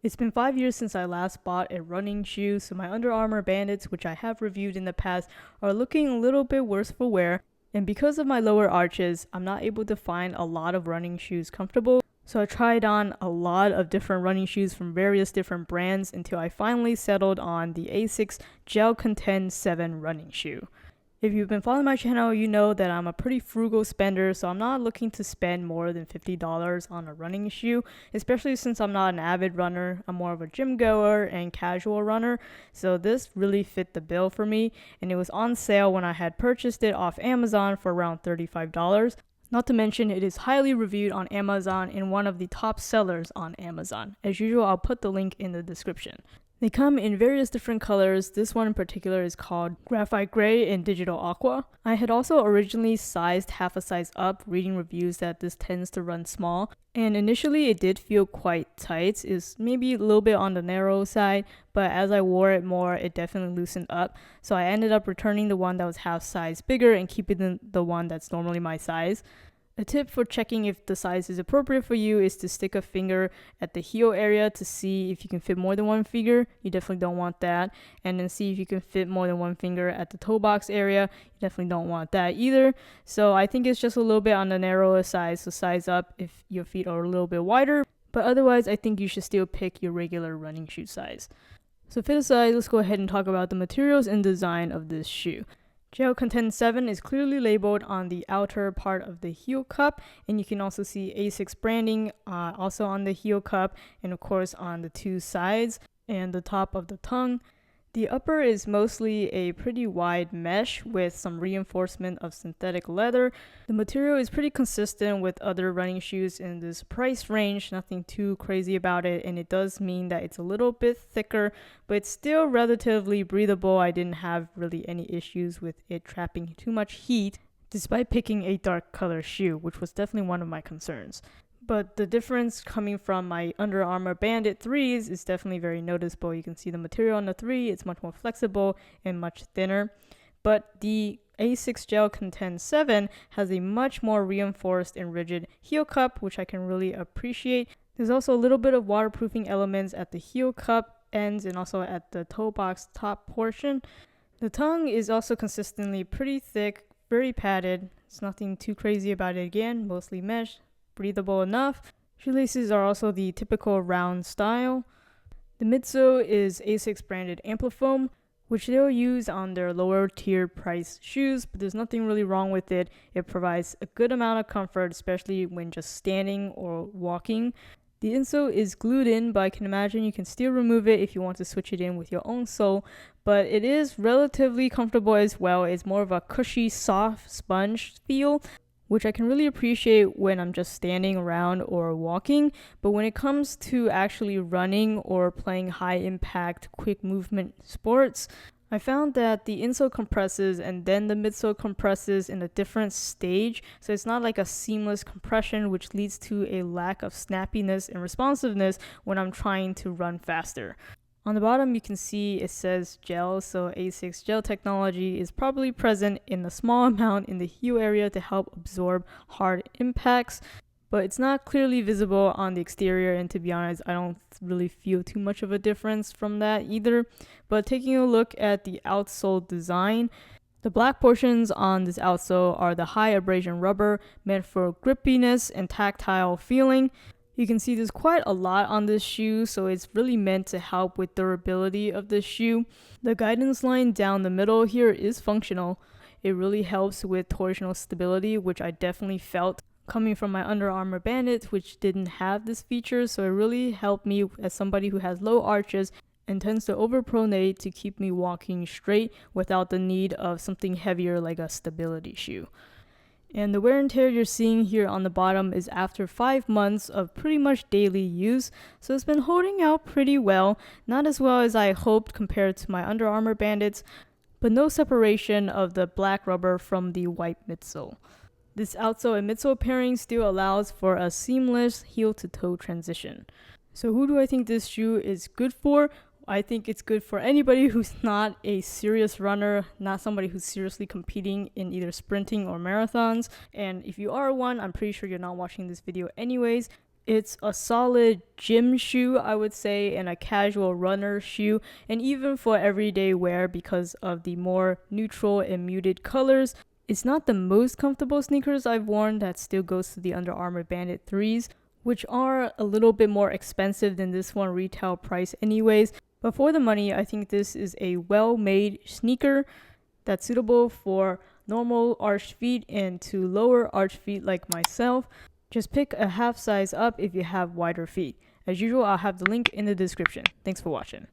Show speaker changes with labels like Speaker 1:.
Speaker 1: It's been 5 years since I last bought a running shoe, so my Under Armour Bandits, which I have reviewed in the past, are looking a little bit worse for wear. And because of my lower arches, I'm not able to find a lot of running shoes comfortable. So I tried on a lot of different running shoes from various different brands until I finally settled on the Asics Gel Contend 7 running shoe. If you've been following my channel, you know that I'm a pretty frugal spender, so I'm not looking to spend more than $50 on a running shoe, especially since I'm not an avid runner. I'm more of a gym goer and casual runner, so this really fit the bill for me, and it was on sale when I had purchased it off Amazon for around $35. Not to mention, it is highly reviewed on Amazon and one of the top sellers on Amazon. As usual, I'll put the link in the description. They come in various different colors. This one in particular is called Graphite Gray and Digital Aqua. I had also originally sized half a size up, reading reviews that this tends to run small. And initially it did feel quite tight. It's maybe a little bit on the narrow side, but as I wore it more, it definitely loosened up. So I ended up returning the one that was half size bigger and keeping the one that's normally my size. A tip for checking if the size is appropriate for you is to stick a finger at the heel area to see if you can fit more than one finger. You definitely don't want that. And then see if you can fit more than one finger at the toe box area. You definitely don't want that either. So I think it's just a little bit on the narrower side, so size up if your feet are a little bit wider. But otherwise, I think you should still pick your regular running shoe size. So fit aside, let's go ahead and talk about the materials and design of this shoe. Gel Contend 7 is clearly labeled on the outer part of the heel cup, and you can also see Asics branding also on the heel cup and of course on the two sides and the top of the tongue. The upper is mostly a pretty wide mesh with some reinforcement of synthetic leather. The material is pretty consistent with other running shoes in this price range, nothing too crazy about it, and it does mean that it's a little bit thicker, but it's still relatively breathable. I didn't have really any issues with it trapping too much heat, despite picking a dark color shoe, which was definitely one of my concerns. But the difference coming from my Under Armour Bandit 3s is definitely very noticeable. You can see the material on the 3, it's much more flexible and much thinner. But the Asics Gel Contend 7 has a much more reinforced and rigid heel cup, which I can really appreciate. There's also a little bit of waterproofing elements at the heel cup ends and also at the toe box top portion. The tongue is also consistently pretty thick, very padded. It's nothing too crazy about it again, mostly mesh. Breathable enough. Shoelaces are also the typical round style. The midsole is Asics branded Amplifoam, which they'll use on their lower tier price shoes, but there's nothing really wrong with it. It provides a good amount of comfort, especially when just standing or walking. The insole is glued in, but I can imagine you can still remove it if you want to switch it in with your own sole. But it is relatively comfortable as well. It's more of a cushy, soft sponge feel, which I can really appreciate when I'm just standing around or walking. But when it comes to actually running or playing high impact, quick movement sports, I found that the insole compresses and then the midsole compresses in a different stage. So it's not like a seamless compression, which leads to a lack of snappiness and responsiveness when I'm trying to run faster. On the bottom, you can see it says gel, so Asics gel technology is probably present in a small amount in the heel area to help absorb hard impacts, but it's not clearly visible on the exterior, and to be honest, I don't really feel too much of a difference from that either. But taking a look at the outsole design, the black portions on this outsole are the high abrasion rubber meant for grippiness and tactile feeling. You can see there's quite a lot on this shoe, so it's really meant to help with durability of the shoe. The guidance line down the middle here is functional. It really helps with torsional stability, which I definitely felt coming from my Under Armour Bandit, which didn't have this feature, so it really helped me as somebody who has low arches and tends to overpronate to keep me walking straight without the need of something heavier like a stability shoe. And the wear and tear you're seeing here on the bottom is after 5 months of pretty much daily use, so it's been holding out pretty well. Not as well as I hoped compared to my Under Armour Bandits, but no separation of the black rubber from the white midsole. This outsole and midsole pairing still allows for a seamless heel-to-toe transition. So who do I think this shoe is good for? I think it's good for anybody who's not a serious runner, not somebody who's seriously competing in either sprinting or marathons. And if you are one, I'm pretty sure you're not watching this video anyways. It's a solid gym shoe, I would say, and a casual runner shoe, and even for everyday wear because of the more neutral and muted colors. It's not the most comfortable sneakers I've worn. That still goes to the Under Armour Bandit 3s, which are a little bit more expensive than this one retail price anyways. But for the money, I think this is a well-made sneaker that's suitable for normal arched feet and to lower arched feet like myself. Just pick a half size up if you have wider feet. As usual, I'll have the link in the description. Thanks for watching.